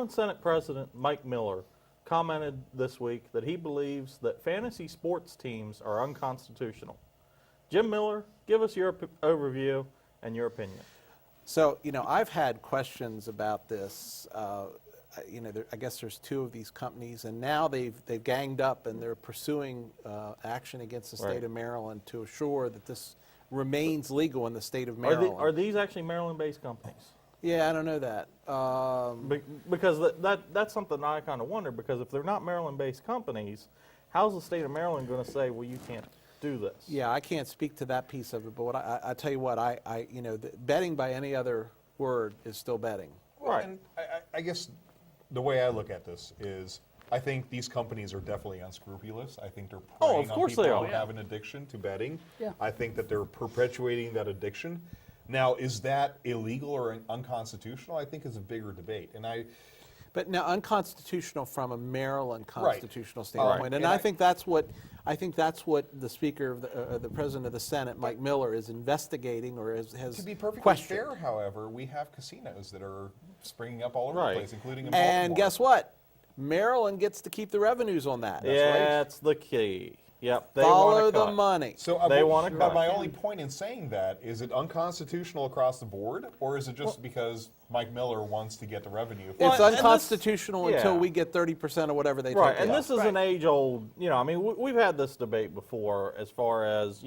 Maryland Senate President Mike Miller commented this week that he believes that fantasy sports teams are unconstitutional. Jim Miller, give us your overview and your opinion. So, I've had questions about this. I guess there's two of these companies, and now they've ganged up and they're pursuing action against the state of Maryland to assure that this remains legal in the state of Maryland. Are these actually Maryland-based companies? Yeah, I don't know that. Because that's something I kind of wonder, because if they're not Maryland-based companies, how's the state of Maryland going to say, well, you can't do this? Yeah, I can't speak to that piece of it, but what I tell you what, betting by any other word is still betting. Right. And I guess the way I look at this is, I think these companies are definitely unscrupulous. I think they're preying on people who have an addiction to betting. Yeah. I think that they're perpetuating that addiction. Now, is that illegal or unconstitutional? I think is a bigger debate. But now, unconstitutional from a Maryland constitutional standpoint, and I think that's what the Speaker of the President of the Senate, Mike Miller, is investigating or has to be perfectly questioned. fair, however, we have casinos that are springing up all over the place, including in Baltimore. And guess what? Maryland gets to keep the revenues on that. That's the key. Yep. They Follow the money. So they want to cut. My only point in saying that, is it unconstitutional across the board, or is it just because Mike Miller wants to get the revenue? It's unconstitutional until we get 30% of whatever they take. Right, and this is an age-old, we've had this debate before as far as,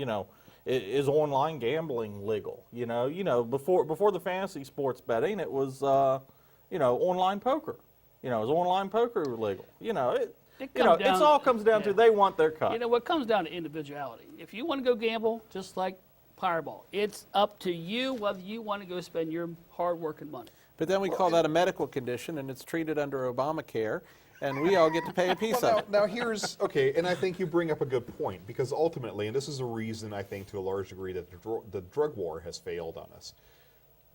is online gambling legal? Before the fantasy sports betting, it was, online poker. Is online poker legal? It all comes down to they want their cut. What comes down to individuality. If you want to go gamble, just like Powerball, it's up to you whether you want to go spend your hard-working money. But then we call that a medical condition, and it's treated under Obamacare, and we all get to pay a piece of it. Now here's, okay, and I think you bring up a good point, because ultimately, and this is a reason I think to a large degree that the drug war has failed on us,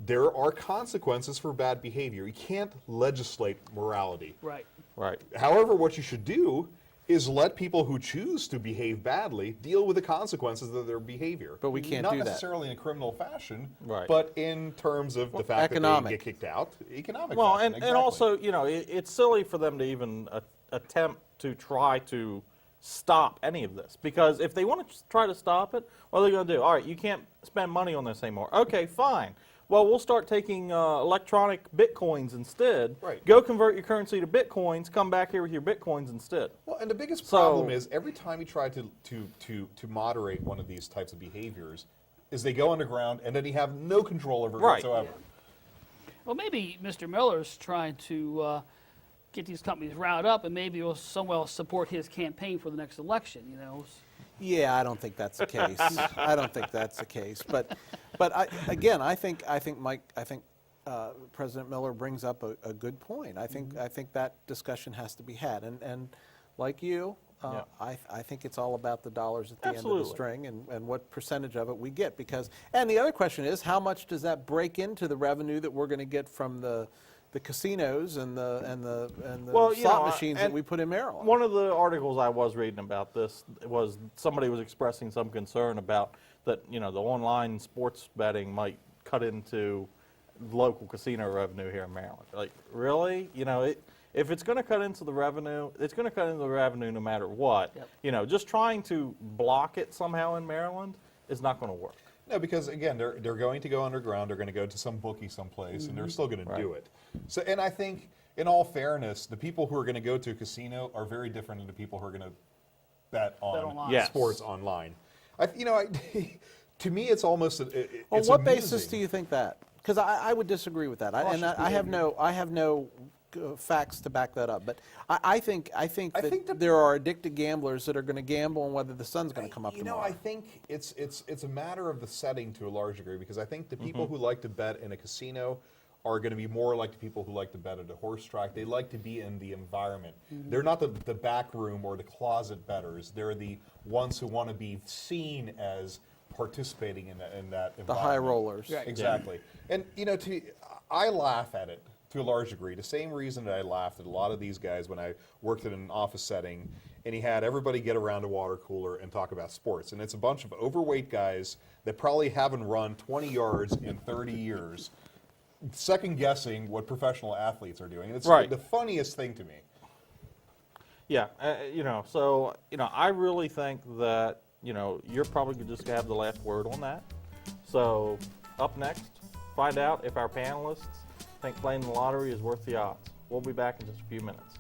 there are consequences for bad behavior. You can't legislate morality. Right. Right. However, what you should do is let people who choose to behave badly deal with the consequences of their behavior. But we can't Not do that. Not necessarily in a criminal fashion, right. But in terms of the fact that they get kicked out, economic fashion. And also, it's silly for them to even attempt to try to stop any of this. Because if they want to try to stop it, what are they going to do? All right, you can't spend money on this anymore. Okay, fine. Well, we'll start taking electronic bitcoins instead. Right. Go convert your currency to bitcoins. Come back here with your bitcoins instead. Well, and the biggest problem is every time you try to moderate one of these types of behaviors, is they go underground and then you have no control over it whatsoever. Yeah. Well, maybe Mr. Miller's trying to get these companies riled up, and maybe he'll somewhat support his campaign for the next election. Yeah, I don't think that's the case. I don't think that's the case. But I think President Miller brings up a good point. I think that discussion has to be had. And like you, I think it's all about the dollars at the end of the string and what percentage of it we get. And the other question is, how much does that break into the revenue that we're going to get from the casinos and the slot machines that we put in Maryland? One of the articles I was reading about this was somebody was expressing some concern about that, the online sports betting might cut into local casino revenue here in Maryland. Like, really? If it's going to cut into the revenue, it's going to cut into the revenue no matter what. Yep. Just trying to block it somehow in Maryland is not going to work. No, because again, they're going to go underground. They're going to go to some bookie someplace, and they're still going to do it. So, and I think, in all fairness, the people who are going to go to a casino are very different than the people who are going to bet on sports online. To me, it's almost. On what basis do you think that? Because I would disagree with that, I have no facts to back that up. But I think that there are addicted gamblers that are going to gamble on whether the sun's going to come up tomorrow. I think it's a matter of the setting to a large degree, because I think the people who like to bet in a casino are going to be more like the people who like to bet at a horse track. They like to be in the environment. They're not the back room or the closet bettors. They're the ones who want to be seen as participating in that environment. The high rollers. Right. Exactly. And, I laugh at it to a large degree. The same reason that I laughed at a lot of these guys when I worked in an office setting, and he had everybody get around a water cooler and talk about sports. And it's a bunch of overweight guys that probably haven't run 20 yards in 30 years. second guessing what professional athletes are doing. And it's Right. the funniest thing to me. Yeah, so, I really think that, you're probably just going to have the last word on that. So, up next, find out if our panelists think playing the lottery is worth the odds. We'll be back in just a few minutes.